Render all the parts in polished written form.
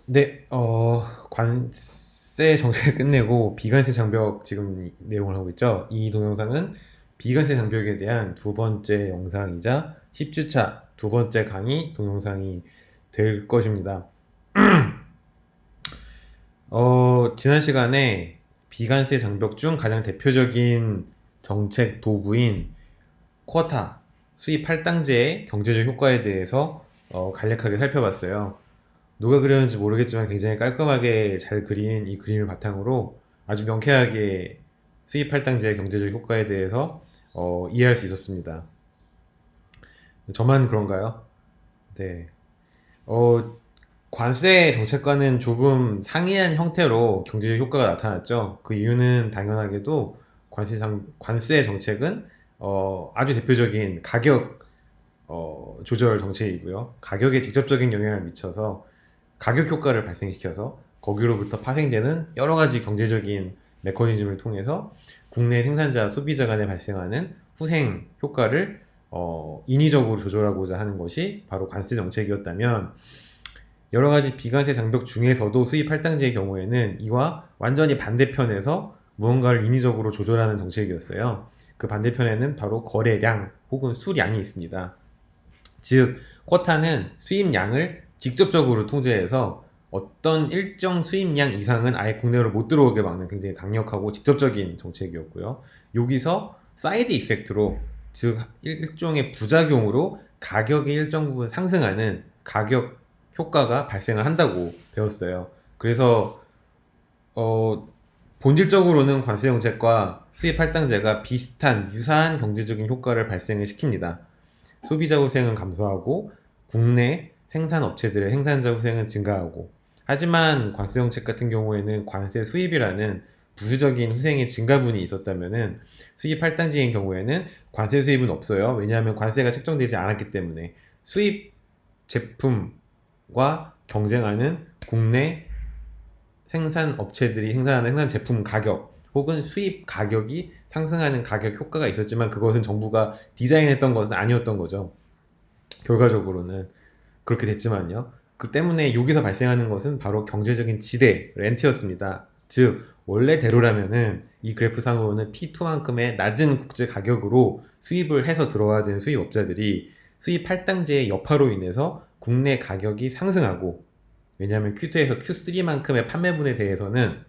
네, 관세 정책을 끝내고 비관세 장벽 지금 내용을 하고 있죠. 이 동영상은 비관세 장벽에 대한 두 번째 영상이자 10주차 두 번째 강의 동영상이 될 것입니다. 지난 시간에 비관세 장벽 중 가장 대표적인 정책 도구인 쿼타, 수입 할당제의 경제적 효과에 대해서 간략하게 살펴봤어요. 누가 그렸는지 모르겠지만 굉장히 깔끔하게 잘 그린 이 그림을 바탕으로 아주 명쾌하게 수입 할당제의 경제적 효과에 대해서 이해할 수 있었습니다. 저만 그런가요? 네. 어, 관세 정책과는 조금 상이한 형태로 경제적 효과가 나타났죠. 그 이유는 당연하게도 관세 정책은 아주 대표적인 가격 조절 정책이고요. 가격에 직접적인 영향을 미쳐서 가격 효과를 발생시켜서 거기로부터 파생되는 여러 가지 경제적인 메커니즘을 통해서 국내 생산자, 소비자 간에 발생하는 후생 효과를 인위적으로 조절하고자 하는 것이 바로 관세 정책이었다면, 여러 가지 비관세 장벽 중에서도 수입 할당제의 경우에는 이와 완전히 반대편에서 무언가를 인위적으로 조절하는 정책이었어요. 그 반대편에는 바로 거래량 혹은 수량이 있습니다. 즉, 쿼타는 수입량을 직접적으로 통제해서 어떤 일정 수입량 이상은 아예 국내로 못 들어오게 막는 굉장히 강력하고 직접적인 정책이었고요. 여기서 사이드 이펙트로, 즉 일종의 부작용으로 가격이 일정 부분 상승하는 가격 효과가 발생을 한다고 배웠어요. 그래서 어, 본질적으로는 관세 정책과 수입 할당제가 비슷한 유사한 경제적인 효과를 발생을 시킵니다. 소비자 후생은 감소하고 국내 생산 업체들의 생산자 후생은 증가하고, 하지만 관세 정책 같은 경우에는 관세 수입이라는 부수적인 후생의 증가분이 있었다면은 수입 할당제인 경우에는 관세 수입은 없어요. 왜냐하면 관세가 책정되지 않았기 때문에 수입 제품과 경쟁하는 국내 생산 업체들이 생산하는 생산 제품 가격 혹은 수입 가격이 상승하는 가격 효과가 있었지만, 그것은 정부가 디자인했던 것은 아니었던 거죠. 결과적으로는 그렇게 됐지만요. 그 때문에 여기서 발생하는 것은 바로 경제적인 지대, 렌트였습니다. 즉, 원래대로라면은 이 그래프상으로는 P2만큼의 낮은 국제 가격으로 수입을 해서 들어와야 되는 수입업자들이 수입 할당제의 여파로 인해서 국내 가격이 상승하고, 왜냐하면 Q2에서 Q3만큼의 판매분에 대해서는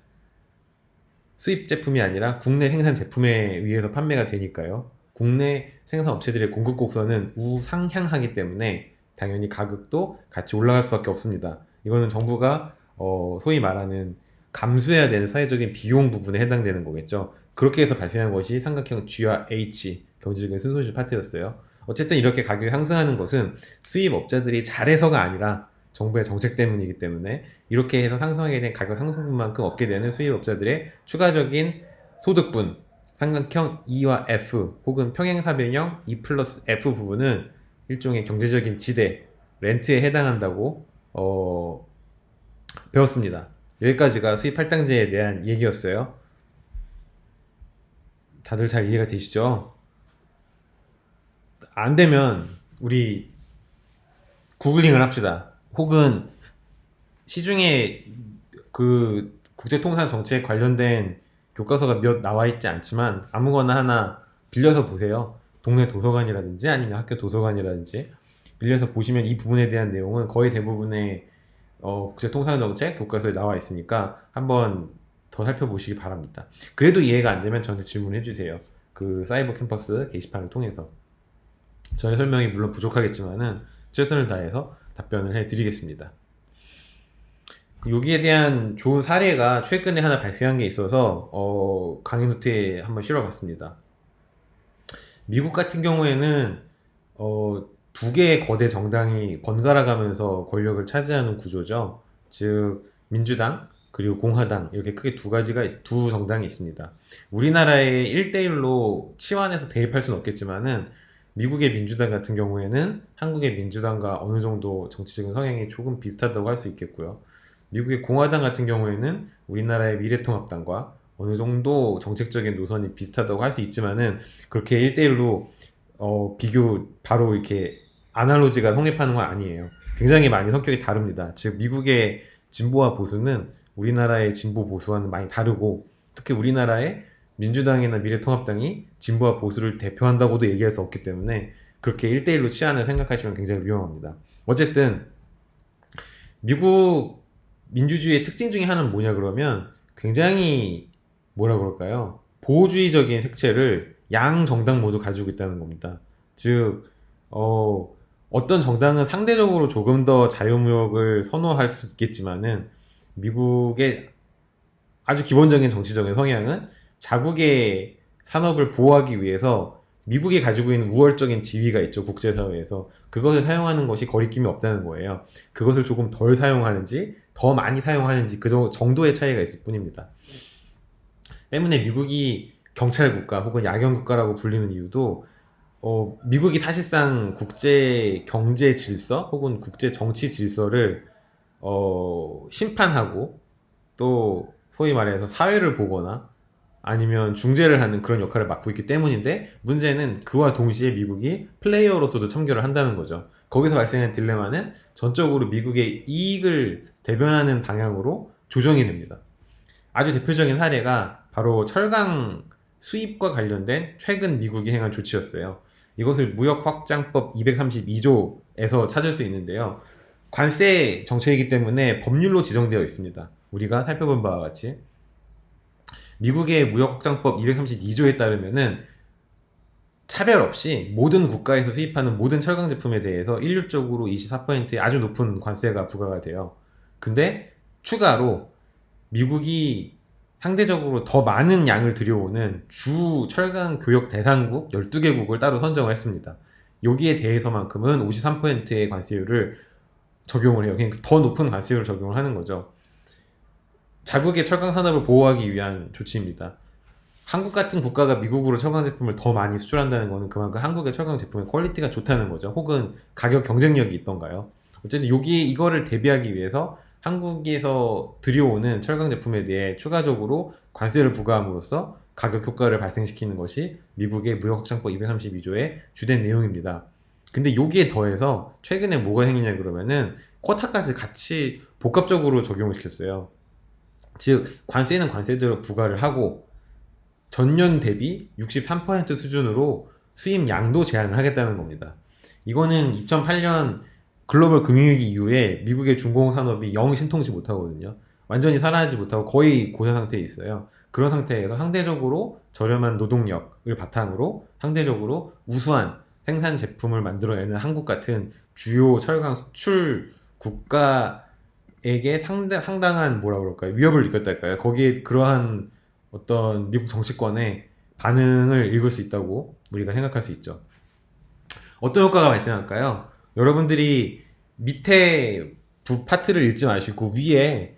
수입 제품이 아니라 국내 생산 제품에 의해서 판매가 되니까요. 국내 생산 업체들의 공급 곡선은 우상향하기 때문에 당연히 가격도 같이 올라갈 수밖에 없습니다. 이거는 정부가 소위 말하는 감수해야 되는 사회적인 비용 부분에 해당되는 거겠죠. 그렇게 해서 발생한 것이 삼각형 G와 H, 경제적인 순손실 파트였어요. 어쨌든 이렇게 가격이 상승하는 것은 수입업자들이 잘해서가 아니라 정부의 정책 때문이기 때문에, 이렇게 해서 상승하게 된 가격 상승분만큼 얻게 되는 수입업자들의 추가적인 소득분, 삼각형 E와 F 혹은 평행사변형 E 플러스 F 부분은 일종의 경제적인 지대, 렌트에 해당한다고 배웠습니다. 여기까지가 수입 할당제에 대한 얘기였어요. 다들 잘 이해가 되시죠? 안 되면 우리 구글링을 합시다. 혹은 시중에 그 국제통상 정책 관련된 교과서가 몇 나와 있지 않지만 아무거나 하나 빌려서 보세요. 동네 도서관이라든지 아니면 학교 도서관이라든지 빌려서 보시면 이 부분에 대한 내용은 거의 대부분의 국제통상 정책 교과서에 나와 있으니까 한번 더 살펴보시기 바랍니다. 그래도 이해가 안 되면 저한테 질문해 주세요. 그 사이버 캠퍼스 게시판을 통해서 저의 설명이 물론 부족하겠지만은 최선을 다해서 답변을 해드리겠습니다. 여기에 대한 좋은 사례가 최근에 하나 발생한 게 있어서 강의 노트에 한번 실어봤습니다. 미국 같은 경우에는 두 개의 거대 정당이 번갈아 가면서 권력을 차지하는 구조죠. 즉 민주당 그리고 공화당, 이렇게 크게 두 정당이 있습니다. 우리나라에 1대1로 치환해서 대입할 수는 없겠지만은 미국의 민주당 같은 경우에는 한국의 민주당과 어느 정도 정치적인 성향이 조금 비슷하다고 할 수 있겠고요. 미국의 공화당 같은 경우에는 우리나라의 미래통합당과 어느 정도 정책적인 노선이 비슷하다고 할 수 있지만은, 그렇게 1대1로 비교 바로 이렇게 아날로지가 성립하는 건 아니에요. 굉장히 많이 성격이 다릅니다. 즉 미국의 진보와 보수는 우리나라의 진보 보수와는 많이 다르고, 특히 우리나라의 민주당이나 미래통합당이 진보와 보수를 대표한다고도 얘기할 수 없기 때문에 그렇게 1대1로 치안을 생각하시면 굉장히 위험합니다. 어쨌든 미국 민주주의의 특징 중에 하나는 뭐냐 그러면, 굉장히 뭐라 그럴까요? 보호주의적인 색채를 양 정당 모두 가지고 있다는 겁니다. 즉, 어떤 정당은 상대적으로 조금 더 자유무역을 선호할 수 있겠지만은, 미국의 아주 기본적인 정치적인 성향은 자국의 산업을 보호하기 위해서 미국이 가지고 있는 우월적인 지위가 있죠, 국제사회에서. 그것을 사용하는 것이 거리낌이 없다는 거예요. 그것을 조금 덜 사용하는지 더 많이 사용하는지 그 정도의 차이가 있을 뿐입니다. 때문에 미국이 경찰 국가 혹은 야경 국가라고 불리는 이유도, 미국이 사실상 국제 경제 질서 혹은 국제 정치 질서를 심판하고, 또 소위 말해서 사회를 보거나 아니면 중재를 하는 그런 역할을 맡고 있기 때문인데, 문제는 그와 동시에 미국이 플레이어로서도 참여를 한다는 거죠. 거기서 발생한 딜레마는 전적으로 미국의 이익을 대변하는 방향으로 조정이 됩니다. 아주 대표적인 사례가 바로 철강 수입과 관련된 최근 미국이 행한 조치였어요. 이것을 무역확장법 232조에서 찾을 수 있는데요. 관세 정책이기 때문에 법률로 지정되어 있습니다. 우리가 살펴본 바와 같이 미국의 무역확장법 232조에 따르면은 차별 없이 모든 국가에서 수입하는 모든 철강 제품에 대해서 일률적으로 24%의 아주 높은 관세가 부과가 돼요. 근데 추가로 미국이 상대적으로 더 많은 양을 들여오는 주 철강 교역 대상국 12개국을 따로 선정을 했습니다. 여기에 대해서만큼은 53%의 관세율을 적용을 해요. 그러니까 더 높은 관세율을 적용을 하는 거죠. 자국의 철강 산업을 보호하기 위한 조치입니다. 한국 같은 국가가 미국으로 철강 제품을 더 많이 수출한다는 것은 그만큼 한국의 철강 제품의 퀄리티가 좋다는 거죠. 혹은 가격 경쟁력이 있던가요? 어쨌든 이거를 대비하기 위해서 한국에서 들여오는 철강 제품에 대해 추가적으로 관세를 부과함으로써 가격 효과를 발생시키는 것이 미국의 무역확장법 232조의 주된 내용입니다. 근데 여기에 더해서 최근에 뭐가 생기냐 그러면은 쿼타까지 같이 복합적으로 적용을 시켰어요. 즉, 관세는 관세대로 부과를 하고 전년 대비 63% 수준으로 수입 양도 제한을 하겠다는 겁니다. 이거는 2008년 글로벌 금융위기 이후에 미국의 중공업 산업이 영 신통치 못하거든요. 완전히 살아나지 못하고 거의 고사 상태에 있어요. 그런 상태에서 상대적으로 저렴한 노동력을 바탕으로 상대적으로 우수한 생산 제품을 만들어내는 한국 같은 주요 철강 수출 국가에게 상당한 뭐라 그럴까요? 위협을 느꼈달까요? 거기에 그러한 어떤 미국 정치권의 반응을 읽을 수 있다고 우리가 생각할 수 있죠. 어떤 효과가 발생할까요? 여러분들이 밑에 파트를 읽지 마시고 위에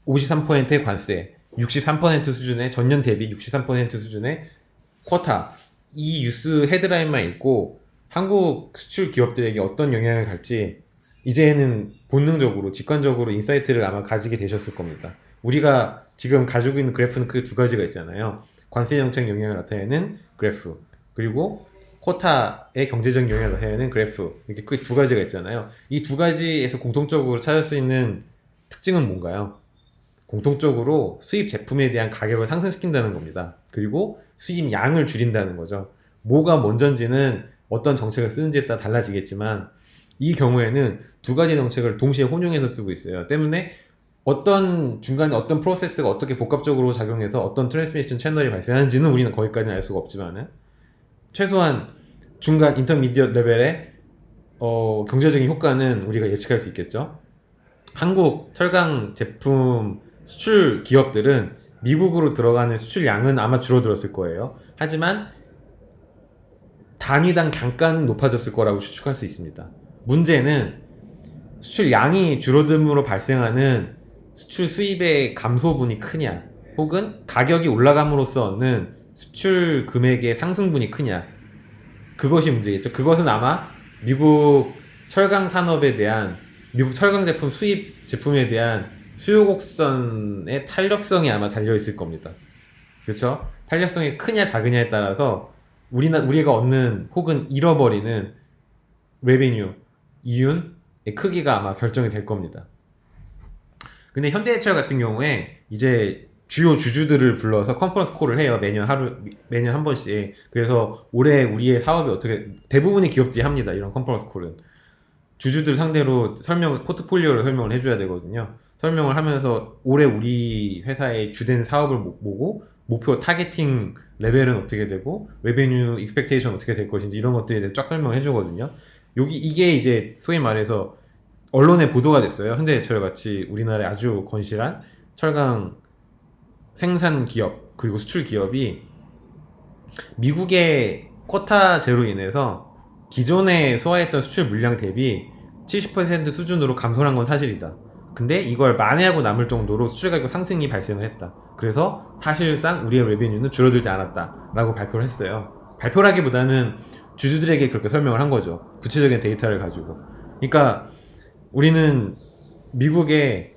53%의 관세, 63% 수준의 전년 대비 63% 수준의 쿼타, 이 뉴스 헤드라인만 읽고 한국 수출 기업들에게 어떤 영향을 갈지 이제는 본능적으로 직관적으로 인사이트를 아마 가지게 되셨을 겁니다. 우리가 지금 가지고 있는 그래프는 그 두 가지가 있잖아요. 관세 정책 영향을 나타내는 그래프, 그리고 쿼타의 경제적 영향을 나타내는 그래프, 이렇게 그 두 가지가 있잖아요. 이 두 가지에서 공통적으로 찾을 수 있는 특징은 뭔가요? 공통적으로 수입 제품에 대한 가격을 상승시킨다는 겁니다. 그리고 수입 양을 줄인다는 거죠. 뭐가 먼저인지는 어떤 정책을 쓰는지에 따라 달라지겠지만 이 경우에는 두 가지 정책을 동시에 혼용해서 쓰고 있어요. 때문에 어떤 중간에 어떤 프로세스가 어떻게 복합적으로 작용해서 어떤 트랜스미션 채널이 발생하는지는 우리는 거기까지는 알 수가 없지만은 최소한 중간 인터미디엇 레벨의 경제적인 효과는 우리가 예측할 수 있겠죠. 한국 철강 제품 수출 기업들은 미국으로 들어가는 수출량은 아마 줄어들었을 거예요. 하지만 단위당 단가는 높아졌을 거라고 추측할 수 있습니다. 문제는 수출량이 줄어듦으로 발생하는 수출 수입의 감소분이 크냐, 혹은 가격이 올라감으로써 얻는 수출 금액의 상승분이 크냐, 그것이 문제겠죠. 그것은 아마 미국 철강 산업에 대한, 미국 철강 제품 수입 제품에 대한 수요 곡선의 탄력성이 아마 달려 있을 겁니다. 그렇죠? 탄력성이 크냐 작으냐에 따라서 우리가 얻는 혹은 잃어버리는 레베뉴, 이윤의 크기가 아마 결정이 될 겁니다. 근데 현대해철 같은 경우에 이제 주요 주주들을 불러서 컨퍼런스 콜을 해요. 매년 한 번씩. 그래서 올해 우리의 사업이 어떻게, 대부분의 기업들이 합니다. 이런 컨퍼런스 콜은. 주주들 상대로 포트폴리오를 설명을 해줘야 되거든요. 설명을 하면서 올해 우리 회사의 주된 사업을 뭐고, 목표 타겟팅 레벨은 어떻게 되고, 레베뉴 익스펙테이션 어떻게 될 것인지 이런 것들에 대해서 쫙 설명을 해주거든요. 이게 이제 소위 말해서 언론에 보도가 됐어요. 현대해철 같이 우리나라의 아주 건실한 철강 생산 기업 그리고 수출 기업이 미국의 쿼타제로 인해서 기존에 소화했던 수출 물량 대비 70% 수준으로 감소한 건 사실이다. 근데 이걸 만회하고 남을 정도로 수출 가격 상승이 발생을 했다. 그래서 사실상 우리의 레베뉴는 줄어들지 않았다 라고 발표를 했어요. 발표라기보다는 주주들에게 그렇게 설명을 한 거죠. 구체적인 데이터를 가지고. 그러니까 우리는 미국의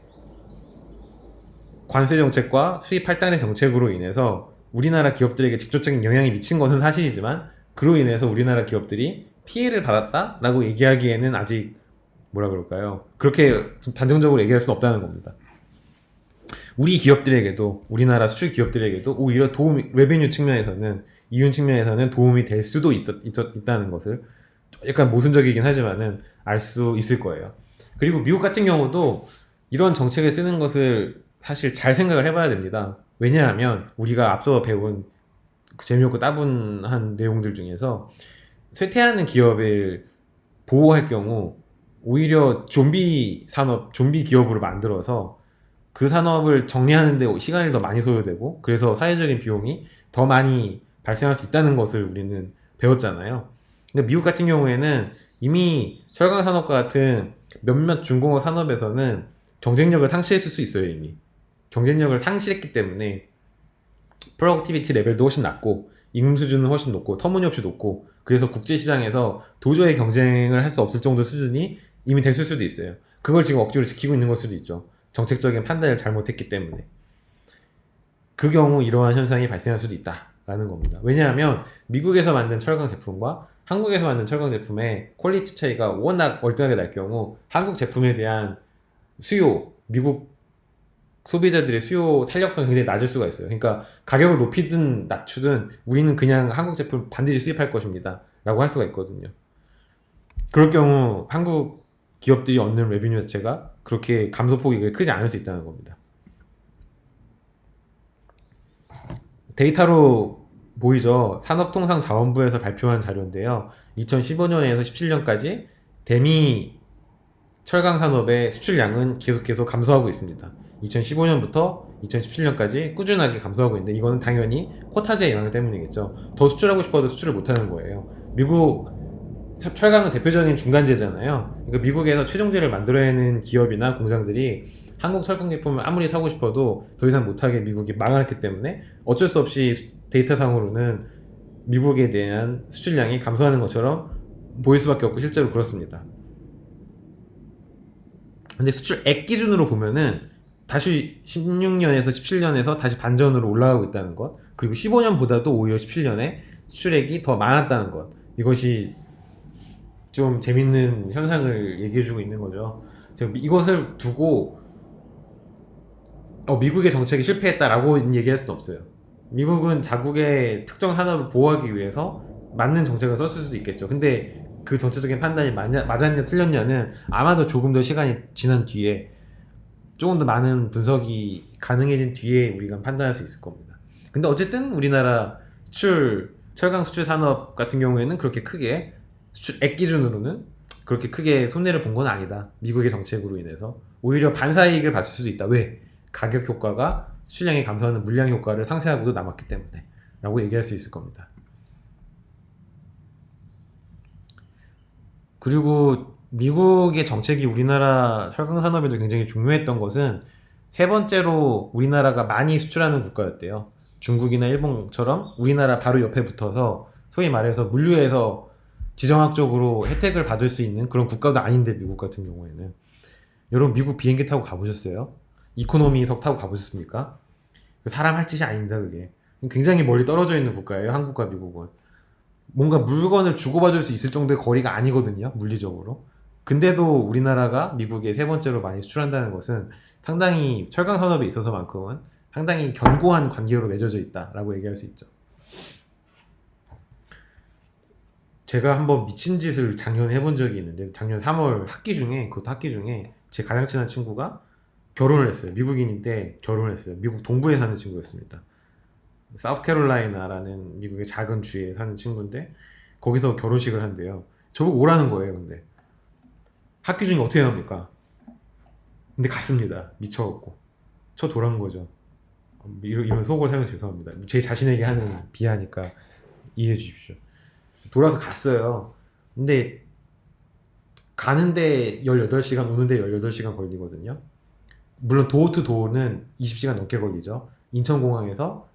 관세 정책과 수입 할당의 정책으로 인해서 우리나라 기업들에게 직접적인 영향이 미친 것은 사실이지만, 그로 인해서 우리나라 기업들이 피해를 받았다라고 얘기하기에는 아직 뭐라 그럴까요? 그렇게 단정적으로 얘기할 수는 없다는 겁니다. 우리 기업들에게도, 우리나라 수출 기업들에게도 오히려 레베뉴 측면에서는, 이윤 측면에서는 도움이 될 수도 있다는 것을 약간 모순적이긴 하지만은 알 수 있을 거예요. 그리고 미국 같은 경우도 이런 정책을 쓰는 것을 사실 잘 생각을 해봐야 됩니다. 왜냐하면 우리가 앞서 배운 재미없고 따분한 내용들 중에서 쇠퇴하는 기업을 보호할 경우 오히려 좀비 산업, 좀비 기업으로 만들어서 그 산업을 정리하는 데 시간이 더 많이 소요되고, 그래서 사회적인 비용이 더 많이 발생할 수 있다는 것을 우리는 배웠잖아요. 근데 미국 같은 경우에는 이미 철강 산업과 같은 몇몇 중공업 산업에서는 경쟁력을 상실했을 수 있어요. 이미 경쟁력을 상실했기 때문에 프로덕티비티 레벨도 훨씬 낮고, 임금 수준은 훨씬 높고, 터무니없이 높고, 그래서 국제시장에서 도저히 경쟁을 할 수 없을 정도 수준이 이미 됐을 수도 있어요. 그걸 지금 억지로 지키고 있는 걸 수도 있죠. 정책적인 판단을 잘못했기 때문에. 그 경우 이러한 현상이 발생할 수도 있다라는 겁니다. 왜냐하면 미국에서 만든 철강 제품과 한국에서 만든 철강 제품의 퀄리티 차이가 워낙 얼등하게 날 경우 한국 제품에 대한 수요, 미국 소비자들의 수요 탄력성이 굉장히 낮을 수가 있어요. 그러니까 가격을 높이든 낮추든 우리는 그냥 한국 제품 반드시 수입할 것입니다 라고 할 수가 있거든요. 그럴 경우 한국 기업들이 얻는 레비뉴 자체가 그렇게 감소폭이 크지 않을 수 있다는 겁니다. 데이터로 보이죠. 산업통상자원부에서 발표한 자료인데요. 2015년에서 17년까지 대미 철강 산업의 수출량은 계속 감소하고 있습니다. 2015년부터 2017년까지 꾸준하게 감소하고 있는데, 이거는 당연히 쿼타제 영향 때문이겠죠. 더 수출하고 싶어도 수출을 못하는 거예요. 미국 철강은 대표적인 중간재잖아요. 그러니까 미국에서 최종재를 만들어내는 기업이나 공장들이 한국 철강 제품을 아무리 사고 싶어도 더 이상 못하게 미국이 막아놨기 때문에 어쩔 수 없이 데이터상으로는 미국에 대한 수출량이 감소하는 것처럼 보일 수밖에 없고 실제로 그렇습니다. 근데 수출액 기준으로 보면은 다시 16년에서 17년에서 다시 반전으로 올라가고 있다는 것, 그리고 15년보다도 오히려 17년에 수출액이 더 많았다는 것, 이것이 좀 재밌는 현상을 얘기해주고 있는 거죠. 지금 이것을 두고 미국의 정책이 실패했다라고 얘기할 수는 없어요. 미국은 자국의 특정 산업을 보호하기 위해서 맞는 정책을 썼을 수도 있겠죠. 근데 그 정책적인 판단이 맞았냐 틀렸냐는 아마도 조금 더 시간이 지난 뒤에, 조금 더 많은 분석이 가능해진 뒤에 우리가 판단할 수 있을 겁니다. 근데 어쨌든 우리나라 철강 수출 산업 같은 경우에는 그렇게 크게 수출액 기준으로는 그렇게 크게 손해를 본 건 아니다. 미국의 정책으로 인해서 오히려 반사이익을 봤을 수도 있다. 왜? 가격 효과가 수출량이 감소하는 물량 효과를 상쇄하고도 남았기 때문에 라고 얘기할 수 있을 겁니다. 그리고 미국의 정책이 우리나라 철강 산업에도 굉장히 중요했던 것은, 세 번째로 우리나라가 많이 수출하는 국가였대요. 중국이나 일본처럼 우리나라 바로 옆에 붙어서 소위 말해서 물류에서 지정학적으로 혜택을 받을 수 있는 그런 국가도 아닌데, 미국 같은 경우에는. 여러분 미국 비행기 타고 가보셨어요? 이코노미석 타고 가보셨습니까? 사람 할 짓이 아닙니다. 그게 굉장히 멀리 떨어져 있는 국가예요. 한국과 미국은 뭔가 물건을 주고받을 수 있을 정도의 거리가 아니거든요, 물리적으로. 근데도 우리나라가 미국에 세 번째로 많이 수출한다는 것은 상당히 철강 산업에 있어서만큼은 상당히 견고한 관계로 맺어져 있다라고 얘기할 수 있죠. 제가 한번 미친 짓을 작년에 해본 적이 있는데, 작년 3월 그것도 학기 중에 제 가장 친한 친구가 결혼을 했어요. 미국인인데 결혼을 했어요. 미국 동부에 사는 친구였습니다. 사우스캐롤라이나라는 미국의 작은 주에 사는 친구인데 거기서 결혼식을 한대요. 저보고 오라는 거예요. 근데 학기 중에 어떻게 합니까? 근데 갔습니다. 미쳐갖고 저 돌아온 거죠. 이런 속을 사용 죄송합니다. 제 자신에게 하는 비하니까 이해해 주십시오. 돌아서 갔어요. 근데 가는데 18시간, 오는데 18시간 걸리거든요. 물론 도어 투 도어는 20시간 넘게 걸리죠. 인천공항에서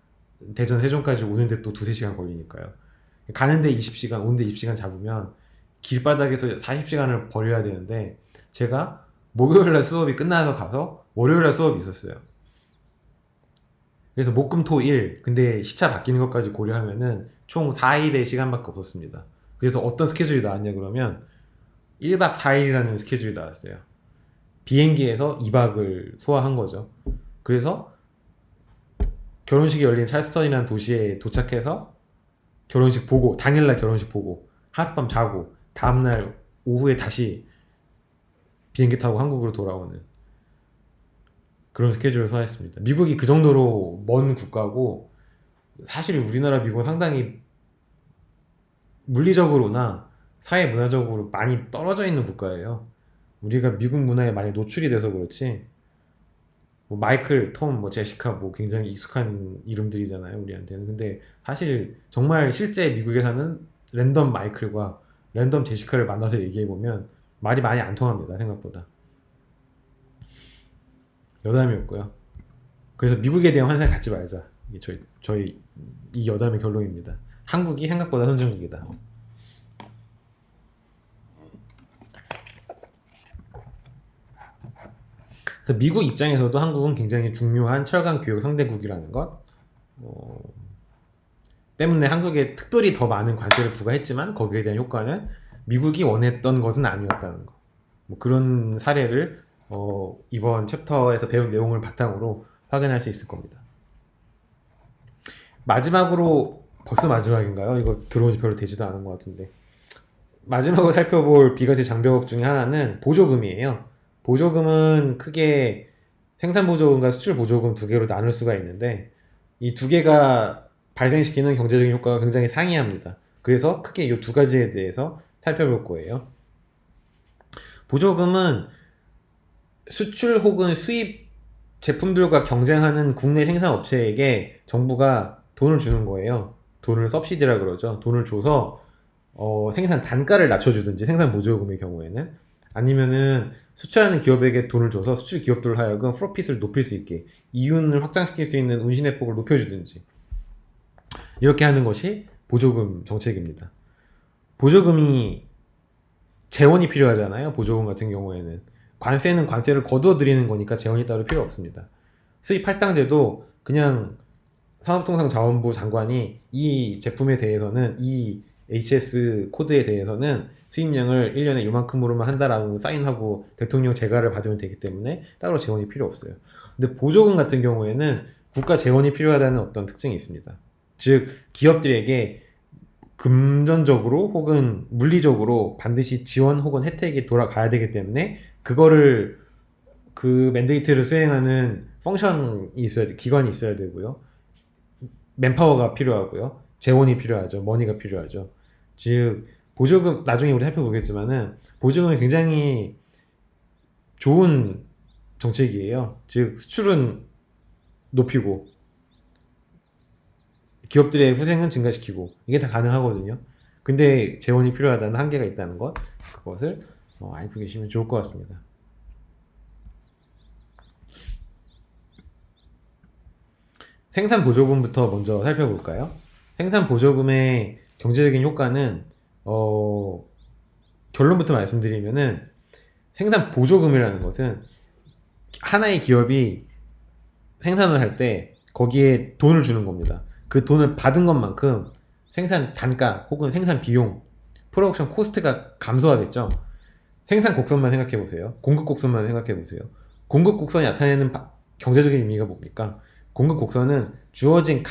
대전 세종까지 오는데 또 2-3시간 걸리니까요. 가는데 20시간, 오는데 20시간 잡으면 길바닥에서 40시간을 버려야 되는데, 제가 목요일날 수업이 끝나서 가서 월요일날 수업이 있었어요. 그래서 목금토일, 근데 시차 바뀌는 것까지 고려하면은 총 4일의 시간밖에 없었습니다. 그래서 어떤 스케줄이 나왔냐 그러면 1박 4일이라는 스케줄이 나왔어요. 비행기에서 2박을 소화한 거죠. 그래서 결혼식이 열린 찰스턴이라는 도시에 도착해서 결혼식 보고, 당일날 결혼식 보고 하룻밤 자고 다음날 오후에 다시 비행기 타고 한국으로 돌아오는 그런 스케줄을 소화했습니다. 미국이 그 정도로 먼 국가고, 사실 우리나라 미국은 상당히 물리적으로나 사회 문화적으로 많이 떨어져 있는 국가예요. 우리가 미국 문화에 많이 노출이 돼서 그렇지, 뭐 마이클, 톰, 뭐 제시카, 뭐 굉장히 익숙한 이름들이잖아요, 우리한테는. 근데 사실 정말 실제 미국에 사는 랜덤 마이클과 랜덤 제시카를 만나서 얘기해 보면 말이 많이 안 통합니다, 생각보다. 여담이었고요. 그래서 미국에 대한 환상을 갖지 말자. 이게 저희 이 여담의 결론입니다. 한국이 생각보다 선진국이다. 그래서 미국 입장에서도 한국은 굉장히 중요한 철강 교육 상대국이라는 것, 때문에 한국에 특별히 더 많은 관세를 부과했지만 거기에 대한 효과는 미국이 원했던 것은 아니었다는 것. 뭐 그런 사례를 이번 챕터에서 배운 내용을 바탕으로 확인할 수 있을 겁니다. 마지막으로, 벌써 마지막인가요? 이거 들어온 지 별로 되지도 않은 것 같은데. 마지막으로 살펴볼 비과세 장벽 중에 하나는 보조금이에요. 보조금은 크게 생산보조금과 수출보조금 두 개로 나눌 수가 있는데, 이 두 개가 발생시키는 경제적인 효과가 굉장히 상이합니다. 그래서 크게 이 두 가지에 대해서 살펴볼 거예요. 보조금은 수출 혹은 수입 제품들과 경쟁하는 국내 생산업체에게 정부가 돈을 주는 거예요. 돈을 서브시디라 그러죠. 돈을 줘서 생산 단가를 낮춰주든지, 생산 보조금의 경우에는, 아니면은 수출하는 기업에게 돈을 줘서 수출 기업들 하여금 프로핏을 높일 수 있게, 이윤을 확장시킬 수 있는 운신의 폭을 높여주든지, 이렇게 하는 것이 보조금 정책입니다. 보조금이 재원이 필요하잖아요. 보조금 같은 경우에는 관세는 관세를 거두어 드리는 거니까 재원이 따로 필요 없습니다. 수입 할당제도 그냥 산업통상자원부 장관이 이 제품에 대해서는, 이 HS 코드에 대해서는 수입량을 1년에 요만큼으로만 한다라고 사인하고 대통령 재가를 받으면 되기 때문에 따로 재원이 필요 없어요. 근데 보조금 같은 경우에는 국가 재원이 필요하다는 어떤 특징이 있습니다. 즉, 기업들에게 금전적으로 혹은 물리적으로 반드시 지원 혹은 혜택이 돌아가야 되기 때문에, 그거를, 그 맨데이트를 수행하는 펑션이 있어야 돼, 기관이 있어야 되고요. 맨파워가 필요하고요. 재원이 필요하죠. 머니가 필요하죠. 즉, 보조금, 나중에 우리 살펴보겠지만은 보조금이 굉장히 좋은 정책이에요. 즉, 수출은 높이고 기업들의 후생은 증가시키고, 이게 다 가능하거든요. 근데 재원이 필요하다는 한계가 있다는 것, 그것을 알고 계시면 좋을 것 같습니다. 생산 보조금부터 먼저 살펴볼까요? 생산 보조금의 경제적인 효과는, 결론부터 말씀드리면은, 생산 보조금이라는 것은 하나의 기업이 생산을 할 때 거기에 돈을 주는 겁니다. 그 돈을 받은 것만큼 생산 단가 혹은 생산 비용, 프로덕션 코스트가 감소하겠죠. 생산 곡선만 생각해 보세요. 공급 곡선만 생각해 보세요. 공급 곡선이 나타내는 경제적인 의미가 뭡니까? 공급 곡선은 주어진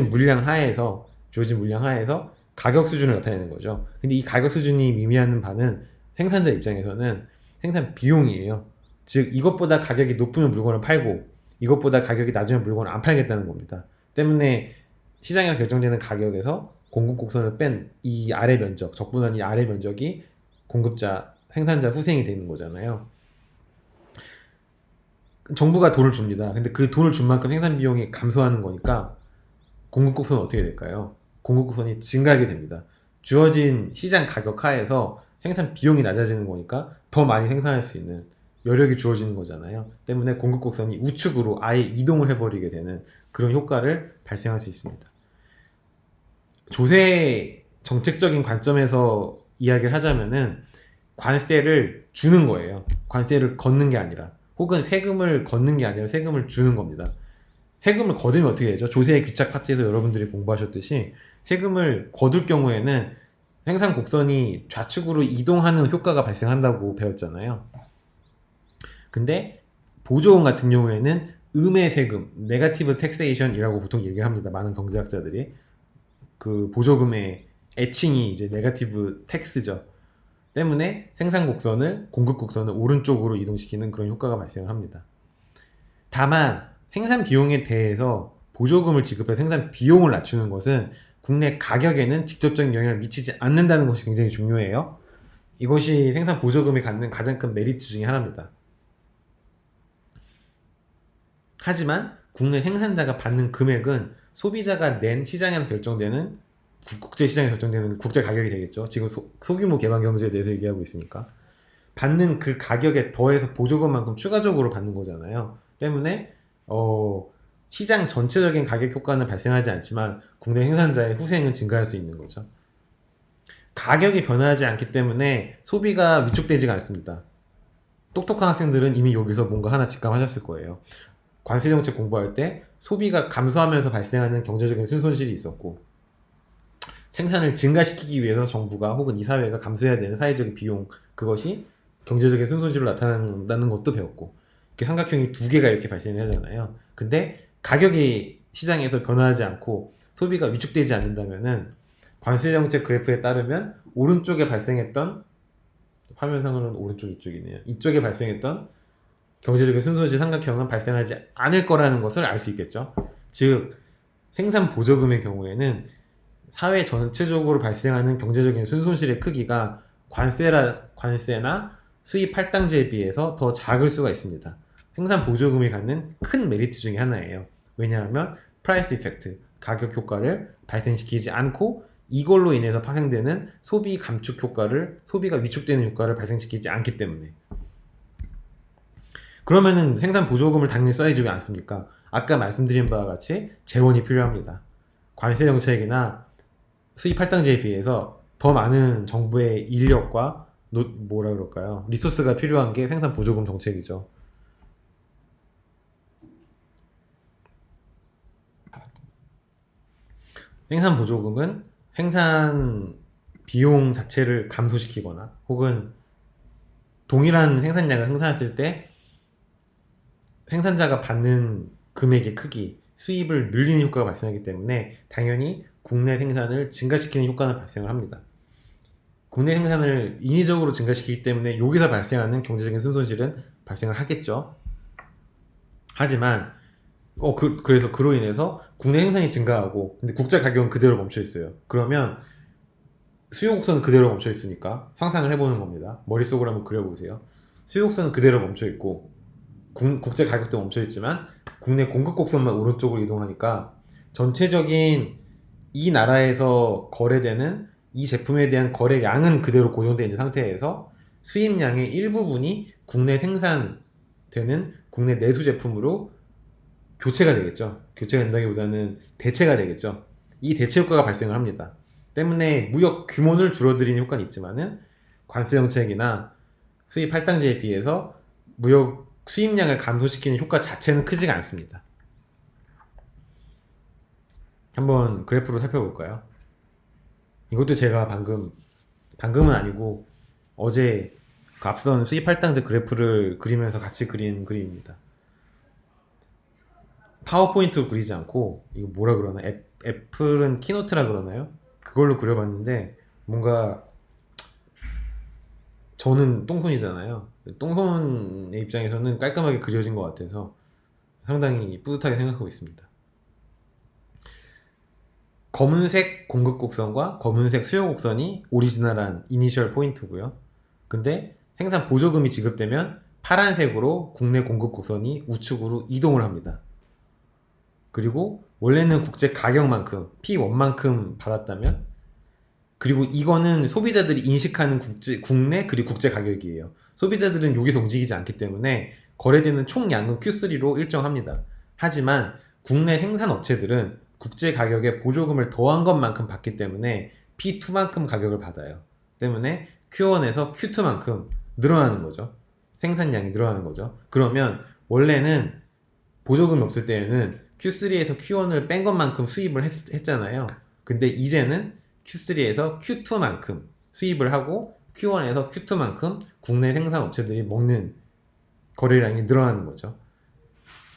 물량 하에서 가격 수준을 나타내는 거죠. 근데 이 가격 수준이 의미하는 바는 생산자 입장에서는 생산 비용이에요. 즉 이것보다 가격이 높으면 물건을 팔고 이것보다 가격이 낮으면 물건을 안 팔겠다는 겁니다. 때문에 시장에서 결정되는 가격에서 공급 곡선을 뺀 이 아래 면적, 적분한 이 아래 면적이 공급자, 생산자 후생이 되는 거잖아요. 정부가 돈을 줍니다. 근데 그 돈을 준 만큼 생산 비용이 감소하는 거니까 공급 곡선은 어떻게 될까요? 공급 곡선이 증가하게 됩니다. 주어진 시장 가격 하에서 생산 비용이 낮아지는 거니까 더 많이 생산할 수 있는 여력이 주어지는 거잖아요. 때문에 공급 곡선이 우측으로 아예 이동을 해버리게 되는 그런 효과를 발생할 수 있습니다. 조세 정책적인 관점에서 이야기를 하자면은 관세를 주는 거예요. 관세를 걷는 게 아니라, 혹은 세금을 걷는 게 아니라 세금을 주는 겁니다. 세금을 거두면 어떻게 되죠? 조세의 귀착 파트에서 여러분들이 공부하셨듯이 세금을 거둘 경우에는 생산 곡선이 좌측으로 이동하는 효과가 발생한다고 배웠잖아요. 근데 보조금 같은 경우에는 음의 세금, 네거티브 텍세이션이라고 보통 얘기를 합니다. 많은 경제학자들이. 그 보조금의 애칭이 이제 네거티브 텍스죠. 때문에 생산 곡선을, 공급 곡선을 오른쪽으로 이동시키는 그런 효과가 발생을 합니다. 다만 생산 비용에 대해서 보조금을 지급해 생산 비용을 낮추는 것은 국내 가격에는 직접적인 영향을 미치지 않는다는 것이 굉장히 중요해요. 이것이 생산 보조금이 갖는 가장 큰 메리트 중에 하나입니다. 하지만 국내 생산자가 받는 금액은 소비자가 낸 시장에서 결정되는, 국제 시장에 결정되는 국제 가격이 되겠죠. 지금 소규모 개발 경제에 대해서 얘기하고 있으니까 받는 그 가격에 더해서 보조금만큼 추가적으로 받는 거잖아요. 때문에 시장 전체적인 가격 효과는 발생하지 않지만 국내 생산자의 후생은 증가할 수 있는 거죠. 가격이 변하지 않기 때문에 소비가 위축되지가 않습니다. 똑똑한 학생들은 이미 여기서 뭔가 하나 직감하셨을 거예요. 관세정책 공부할 때 소비가 감소하면서 발생하는 경제적인 순손실이 있었고, 생산을 증가시키기 위해서 정부가 혹은 이 사회가 감수해야 되는 사회적인 비용, 그것이 경제적인 순손실로 나타난다는 것도 배웠고, 이렇게 삼각형이 두 개가 이렇게 발생하잖아요. 근데 가격이 시장에서 변화하지 않고 소비가 위축되지 않는다면은 관세정책 그래프에 따르면 오른쪽에 발생했던, 화면상으로는 오른쪽 이쪽이네요. 이쪽에 발생했던 경제적인 순손실 삼각형은 발생하지 않을 거라는 것을 알 수 있겠죠. 즉 생산 보조금의 경우에는 사회 전체적으로 발생하는 경제적인 순손실의 크기가 관세나 수입 할당제에 비해서 더 작을 수가 있습니다. 생산 보조금이 갖는 큰 메리트 중에 하나예요. 왜냐하면 프라이스 이펙트, 가격 효과를 발생시키지 않고 이걸로 인해서 파생되는 소비 감축 효과를, 소비가 위축되는 효과를 발생시키지 않기 때문에. 그러면은 생산 보조금을 당연히 써야지 왜 안 씁니까? 아까 말씀드린 바와 같이 재원이 필요합니다. 관세 정책이나 수입 할당제에 비해서 더 많은 정부의 인력과 뭐라 그럴까요? 리소스가 필요한 게 생산 보조금 정책이죠. 생산 보조금은 생산 비용 자체를 감소시키거나 혹은 동일한 생산량을 생산했을 때 생산자가 받는 금액의 크기, 수입을 늘리는 효과가 발생하기 때문에 당연히 국내 생산을 증가시키는 효과는 발생을 합니다. 국내 생산을 인위적으로 증가시키기 때문에 여기서 발생하는 경제적인 순손실은 발생을 하겠죠. 하지만 그래서 그로 인해서 국내 생산이 증가하고 근데 국제 가격은 그대로 멈춰 있어요. 그러면 수요 곡선은 그대로 멈춰 있으니까 상상을 해보는 겁니다. 머릿속으로 한번 그려보세요. 수요 곡선은 그대로 멈춰 있고 국제 가격도 멈춰 있지만 국내 공급 곡선만 오른쪽으로 이동하니까 전체적인 이 나라에서 거래되는 이 제품에 대한 거래량은 그대로 고정되어 있는 상태에서 수입량의 일부분이 국내 생산되는 국내 내수 제품으로 교체가 되겠죠. 교체가 된다기보다는 대체가 되겠죠. 이 대체 효과가 발생을 합니다. 때문에 무역 규모를 줄어들이는 효과는 있지만은 관세 정책이나 수입 할당제에 비해서 무역 수입량을 감소시키는 효과 자체는 크지가 않습니다. 한번 그래프로 살펴볼까요? 이것도 제가 방금은 아니고 어제 그 앞선 수입 할당제 그래프를 그리면서 같이 그린 그림입니다. 파워포인트로 그리지 않고 이거 뭐라 그러나 애플은 키노트라 그러나요? 그걸로 그려봤는데 뭔가 저는 똥손이잖아요. 똥손의 입장에서는 깔끔하게 그려진 것 같아서 상당히 뿌듯하게 생각하고 있습니다. 검은색 공급 곡선과 검은색 수요 곡선이 오리지널한 이니셜 포인트고요. 근데 생산 보조금이 지급되면 파란색으로 국내 공급 곡선이 우측으로 이동을 합니다. 그리고 원래는 국제 가격만큼 P1만큼 받았다면, 그리고 이거는 소비자들이 인식하는 국내 그리고 국제 가격이에요. 소비자들은 여기서 움직이지 않기 때문에 거래되는 총량은 Q3로 일정합니다. 하지만 국내 생산 업체들은 국제 가격에 보조금을 더한 것만큼 받기 때문에 P2만큼 가격을 받아요. 때문에 Q1에서 Q2만큼 늘어나는 거죠. 생산량이 늘어나는 거죠. 그러면 원래는 보조금이 없을 때에는 Q3에서 Q1을 뺀 것만큼 수입을 했잖아요. 근데 이제는 Q3에서 Q2만큼 수입을 하고 Q1에서 Q2만큼 국내 생산 업체들이 먹는 거래량이 늘어나는 거죠.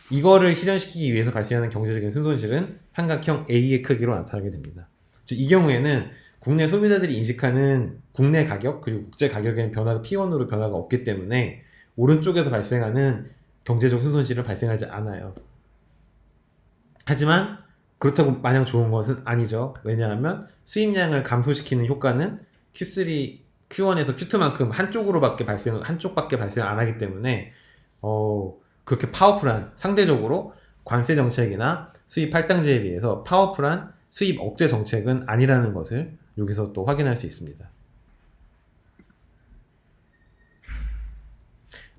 이거를 실현시키기 위해서 발생하는 경제적인 순손실은 삼각형 A의 크기로 나타나게 됩니다. 즉, 이 경우에는 국내 소비자들이 인식하는 국내 가격 그리고 국제 가격에는 변화가 P1으로 변화가 없기 때문에 오른쪽에서 발생하는 경제적 순손실은 발생하지 않아요. 하지만 그렇다고 마냥 좋은 것은 아니죠. 왜냐하면 수입량을 감소시키는 효과는 Q1에서 Q2만큼 한쪽밖에 발생 안 하기 때문에 그렇게 파워풀한, 상대적으로 관세 정책이나 수입 할당제에 비해서 파워풀한 수입 억제 정책은 아니라는 것을 여기서 또 확인할 수 있습니다.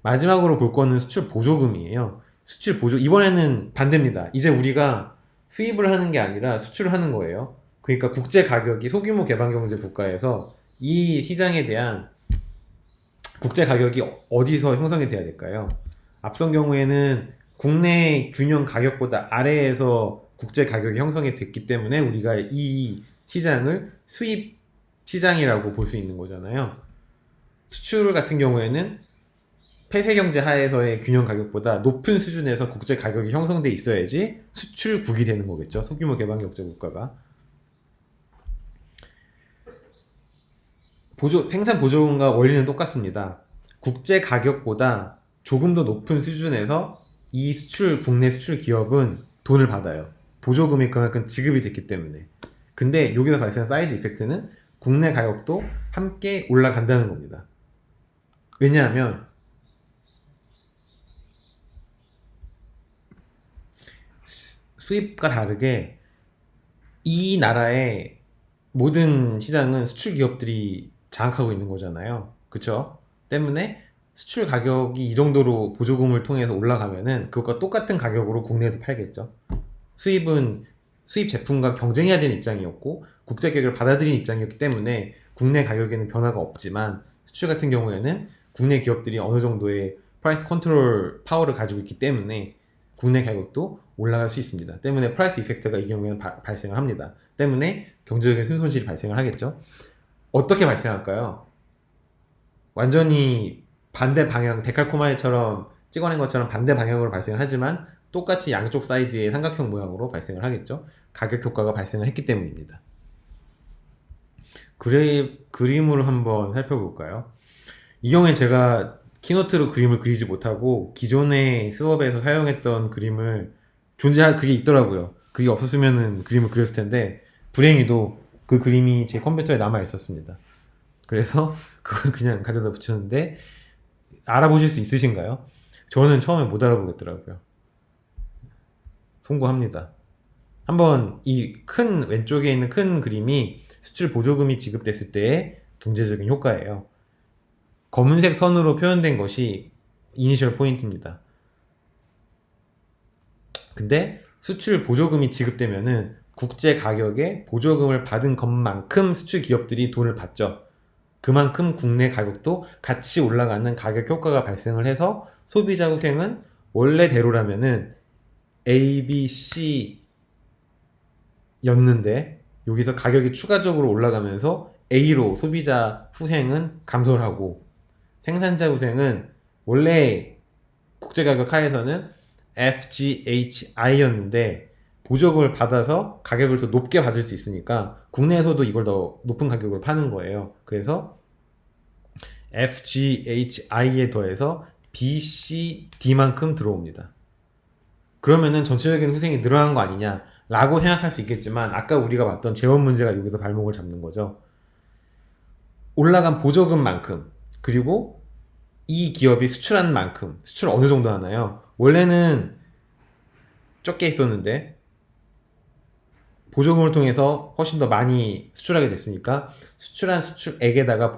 마지막으로 볼 거는 수출 보조금이에요. 이번에는 반대입니다. 이제 우리가 수입을 하는 게 아니라 수출을 하는 거예요. 그러니까 국제 가격이, 소규모 개방경제 국가에서 이 시장에 대한 국제 가격이 어디서 형성이 돼야 될까요? 앞선 경우에는 국내 균형 가격보다 아래에서 국제 가격이 형성이 됐기 때문에 우리가 이 시장을 수입 시장이라고 볼 수 있는 거잖아요. 수출 같은 경우에는 폐쇄 경제 하에서의 균형 가격보다 높은 수준에서 국제 가격이 형성돼 있어야지 수출국이 되는 거겠죠. 소규모 개방 경제 국가가. 생산 보조금과 원리는 똑같습니다. 국제 가격보다 조금 더 높은 수준에서 이 국내 수출 기업은 돈을 받아요. 보조금이 그만큼 지급이 됐기 때문에. 근데 여기서 발생한 사이드 이펙트는 국내 가격도 함께 올라간다는 겁니다. 왜냐하면 수입과 다르게 이 나라의 모든 시장은 수출 기업들이 장악하고 있는 거잖아요. 그쵸? 때문에 수출 가격이 이 정도로 보조금을 통해서 올라가면은 그것과 똑같은 가격으로 국내에도 팔겠죠. 수입 제품과 경쟁해야 되는 입장이었고 국제 가격을 받아들이는 입장이었기 때문에 국내 가격에는 변화가 없지만, 수출 같은 경우에는 국내 기업들이 어느 정도의 프라이스 컨트롤 파워를 가지고 있기 때문에 국내 가격도 올라갈 수 있습니다. 때문에 프라이스 이펙트가 이 경우에는 발생을 합니다. 때문에 경제적인 순손실이 발생을 하겠죠. 어떻게 발생할까요? 완전히 반대 방향, 데칼코마니처럼 찍어낸 것처럼 반대 방향으로 발생을 하지만 똑같이 양쪽 사이드의 삼각형 모양으로 발생을 하겠죠. 가격 효과가 발생을 했기 때문입니다. 그림으로 한번 살펴볼까요? 이 경우에 제가 키노트로 그림을 그리지 못하고 기존의 수업에서 사용했던 그림을 그게 있더라고요. 그게 없었으면 그림을 그렸을 텐데 불행히도 그 그림이 제 컴퓨터에 남아 있었습니다. 그래서 그걸 그냥 가져다 붙였는데 알아보실 수 있으신가요? 저는 처음에 못 알아보겠더라고요. 송구합니다. 한번 이 왼쪽에 있는 큰 그림이 수출 보조금이 지급됐을 때의 경제적인 효과예요. 검은색 선으로 표현된 것이 이니셜 포인트입니다. 근데 수출 보조금이 지급되면은 국제 가격에 보조금을 받은 것만큼 수출 기업들이 돈을 받죠. 그만큼 국내 가격도 같이 올라가는 가격 효과가 발생을 해서 소비자 후생은 원래대로라면은 A, B, C 였는데 여기서 가격이 추가적으로 올라가면서 A로 소비자 후생은 감소를 하고 생산자 후생은 원래 국제가격 하에서는 FGHI였는데 보조금을 받아서 가격을 더 높게 받을 수 있으니까 국내에서도 이걸 더 높은 가격으로 파는 거예요. 그래서 FGHI에 더해서 BCD만큼 들어옵니다. 그러면은 전체적인 후생이 늘어난 거 아니냐 라고 생각할 수 있겠지만 아까 우리가 봤던 재원 문제가 여기서 발목을 잡는 거죠. 올라간 보조금만큼, 그리고 이 기업이 수출한 만큼, 수출 어느 정도 하나요? 원래는 적게 있었는데 보조금을 통해서 훨씬 더 많이 수출하게 됐으니까 수출한 수출액에다가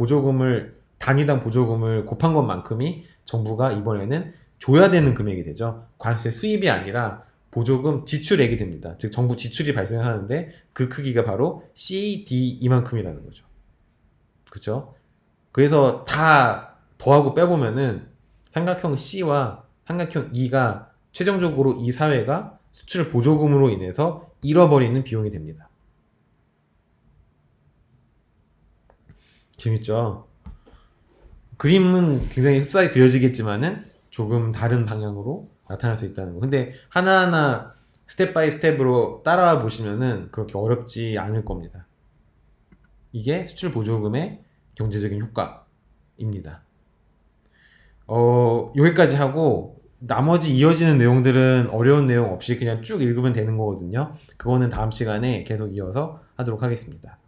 단위당 보조금을 곱한 것만큼이 정부가 이번에는 줘야 되는 금액이 되죠. 관세 수입이 아니라 보조금 지출액이 됩니다. 즉 정부 지출이 발생하는데 그 크기가 바로 CD 이만큼이라는 거죠. 그렇죠? 그래서 다 더하고 빼보면은 삼각형 C와 삼각형 E가 최종적으로 이 사회가 수출 보조금으로 인해서 잃어버리는 비용이 됩니다. 재밌죠? 그림은 굉장히 흡사하게 그려지겠지만은 조금 다른 방향으로 나타날 수 있다는 거. 근데 하나하나 스텝 바이 스텝으로 따라와 보시면은 그렇게 어렵지 않을 겁니다. 이게 수출 보조금의 경제적인 효과입니다. 여기까지 하고 나머지 이어지는 내용들은 어려운 내용 없이 그냥 쭉 읽으면 되는 거거든요. 그거는 다음 시간에 계속 이어서 하도록 하겠습니다.